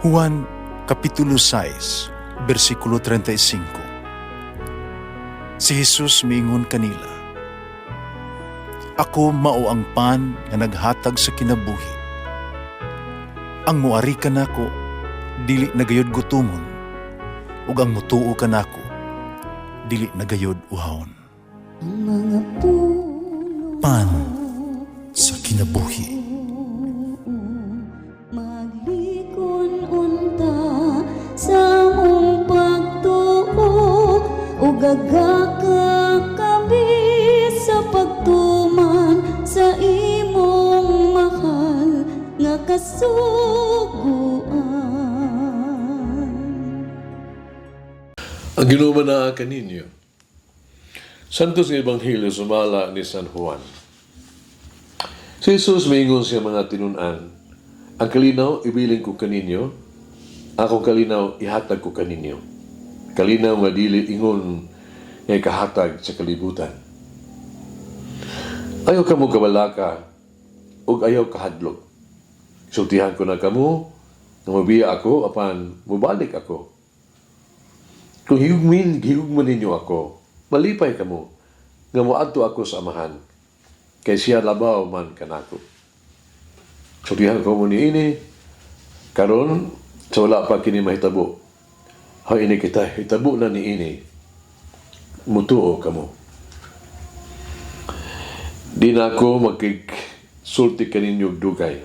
Juan Kapitulo 6, versikulo 35. Si Jesus miingon kanila, "Ako mao ang pan nga naghatag sa kinabuhi. Ang muari kanako dili nagayod gutomon, ug ang mutuo kanako dili nagayod uhawon." Pan sa kinabuhi. Sa mong pagtuo o gagakakabi sa pagtuman sa imong mahal nga kasuguan. Ang ginumanaan kaninyo, Santos ng Ebanghelyo sumala ni San Juan. Si Jesus maingon siya mga tinunan, "Ang kalinaw ibilin ko kaninyo, akong kalinaw ihatag ko kaninyo. Kalinaw nga dili ingon nga ikahatag sa kalibutan. Ayaw kamo kabalaka, ug ayaw kahadlok. Sultihan ko na kamo, nga mabiya ako, apan mubalik ako. Kung higugman ninyo ako, malipay kamo, nga moadto ako sa amahan, kay siya labaw man kanako. Sultihan ko mo ni ini, karon sa wala pa kini mahitabo. Ha ini kita, hitabo na ni ini. Mutuo kamo. Di na ako magkigsulti kaninyong dugay.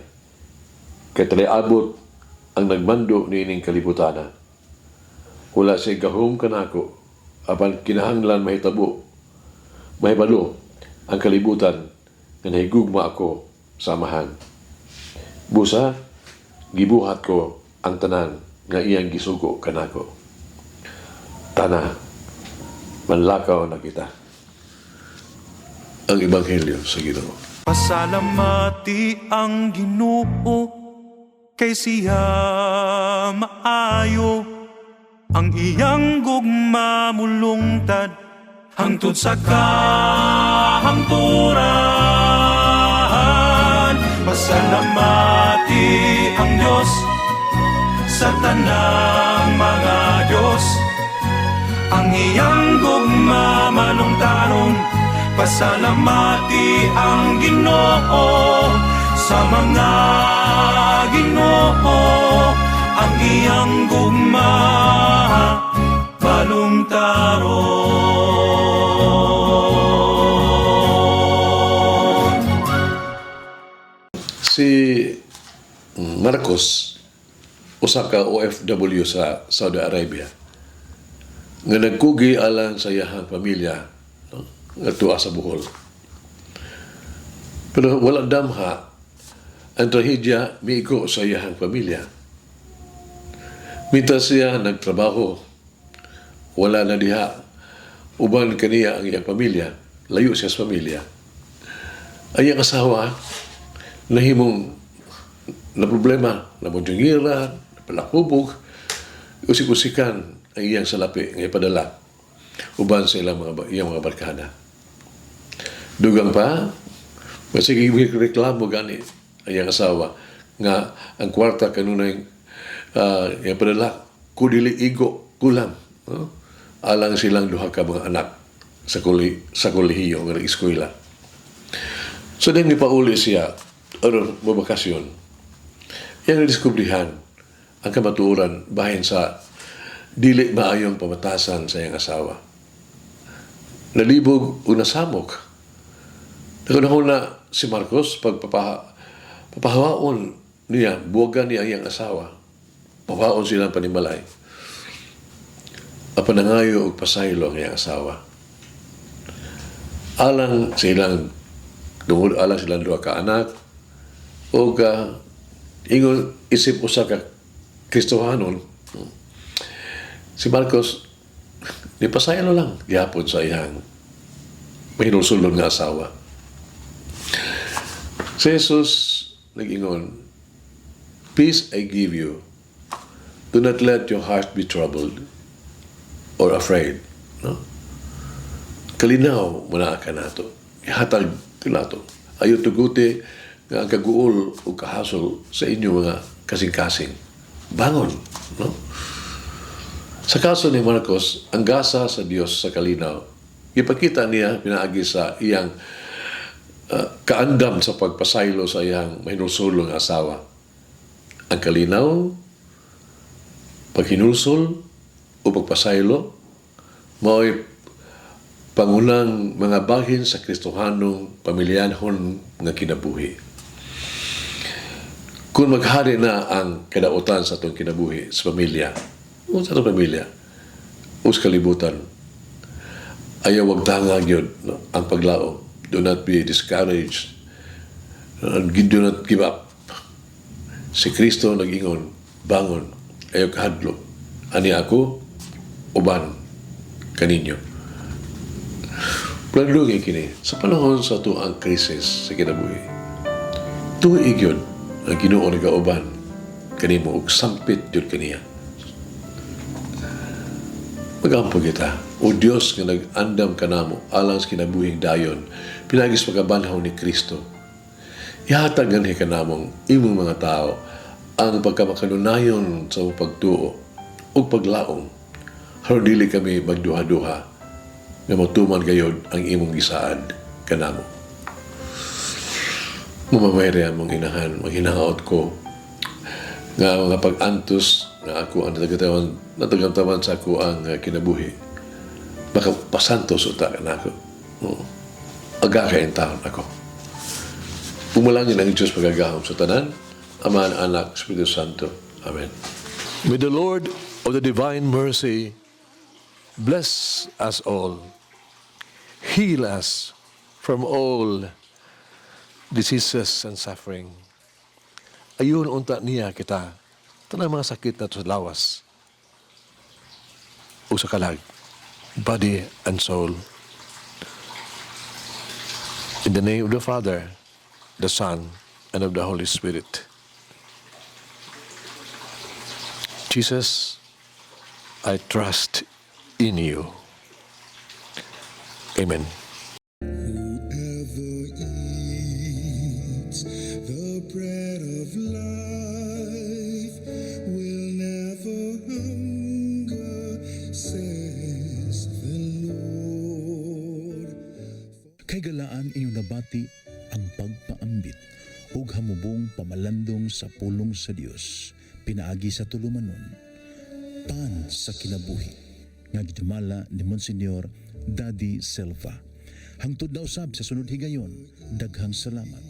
Kaya abot ang nagmando ni ining kalibutana. Wala siya gahom kanako, apan kinahanglan mahitabo, mahibalo ang kalibutan nga nahigugma ako sa amahan. Busa, gibuhat ko ang tanan nga iyang gisugo kanako. Tana, manlakaw na kita." Ang Ebanghelyo sa Ginoo. Pasalamati ang Ginoo, kay siya maayo, ang iyang gugma mulungtad, hangtod sa kahangturan. Pasalamati ang Diyos sa tanang mga Diyos, ang iyang gugma malungtaron. Pasalamati ang Ginoo sa mga Ginoo, ang iyang gugma malungtaron. Si Marcos, usa ka OFW sa Saudi Arabia, nga nagkugi alang sa iyahang pamilya, no? Nga tuwa sa Bohol. Pero wala damha ang trahedya miiko sa iyahang pamilya. Mintas siya nagtrabaho, wala na diha, uban kaniya ang iyang pamilya, layo siya sa pamilya. Ang iyang asawa, nahimong na problema, namudungira, napalakubog, usik-usikan ang iyang salapi ng ipadala, uban sa iyang mga barkada. Dugang pa, masige reklamo gani ang iyang asawa, nga ang kwarta kanunay iyang padala, kudili igo, kulang. No? Alang silang duha ka mga anak sa kolehiyo, ng eskwela. So din ipauli siya, mabakasyon. Yang nadiskubrihan ang kamatuoran bahin sa dili maayong pamatasan sa iyang asawa. Nalibog o nasamok. Nakunahon na si Marcos pagpapahawaon niya, buwagan niya ang iyang asawa. Pahawaon silang panimalay. Apanangayo o pasaylo ang iyang asawa. Alang silang duha ka anak, o ingon isip usa ka Kristohanon, si Marcos di pasaylo lang gihapon sa iyang mahinulsulon nga asawa. Si Jesus nag-ingon, "Peace I give you. Do not let your heart be troubled or afraid." No? Kalinaw muna ka nato. Ihatag ka nato. Ayaw tuguti nga ang kaguol o kahasol sa inyo mga kasing-kasing. bangon. No? Sa kaso ni Marcos, ang gasa sa Dios sa kalinaw, ipakita niya pinaagi sa iyang kaandam sa pagpasaylo sa iyang mahinulsulong asawa. Ang kalinaw, paghinulsol o pagpasaylo, mao'y pangunang mga bahin sa Kristohanong pamilyanhon nga kinabuhi. Kung maghari na ang kadautan sa itong kinabuhi sa pamilya, o sa itong pamilya, o sa kalibutan, ayaw wag tangag yun, no? Ang paglaom. Do not be discouraged. Do not give up. Si Kristo nag-ingon, bangon, ayaw kahadlok. Ani ako, uban, kaninyo. Planlugay kini, sa panahon sa ito ang krisis sa kinabuhi, tuig yun ang Ginoo nagauban kanimo ug sampit yun kaniya. Magampo kita, o Diyos nga nag-andam kanamo alang sa kinabuhing dayon, pinagis pagkabanhaw ni Kristo. Ihatag ganhi kanamong imong mga tao ang pagkamakanunayon sa pagtuo o paglaom. Haron dili kami magduha-duha na matuman gayod ang imong gisaad kanamo. Mumamayri mong inahan, maghinaot ko nga mga pag-antos nga ako ang natagamtaman sa ako ang kinabuhi. Baka pasantos uta ka na ako. Agakain taon ako. Pumalangin ang Diyos pagagahom sa tanan, Ama, Anak, Espiritu Santo. Amen. May the Lord of the divine mercy bless us all, heal us from all diseases and suffering. Ayun unta niya kita, tanang mga sakit na sa lawas o sa kalag, body and soul. In the name of the Father, the Son, and of the Holy Spirit. Jesus, I trust in you. Amen. Whoever eats the bread of life will never hunger, says the Lord. Kay galaan inyong nabati ang pagpaambit ug hamubong pamalandong sa pulong sa Dios pinaagi sa tulumanon pan sa kinabuhi nga gidumala ni Monsignor Daddy Silva. Hangtod na usab sa sunod higayon, daghang salamat.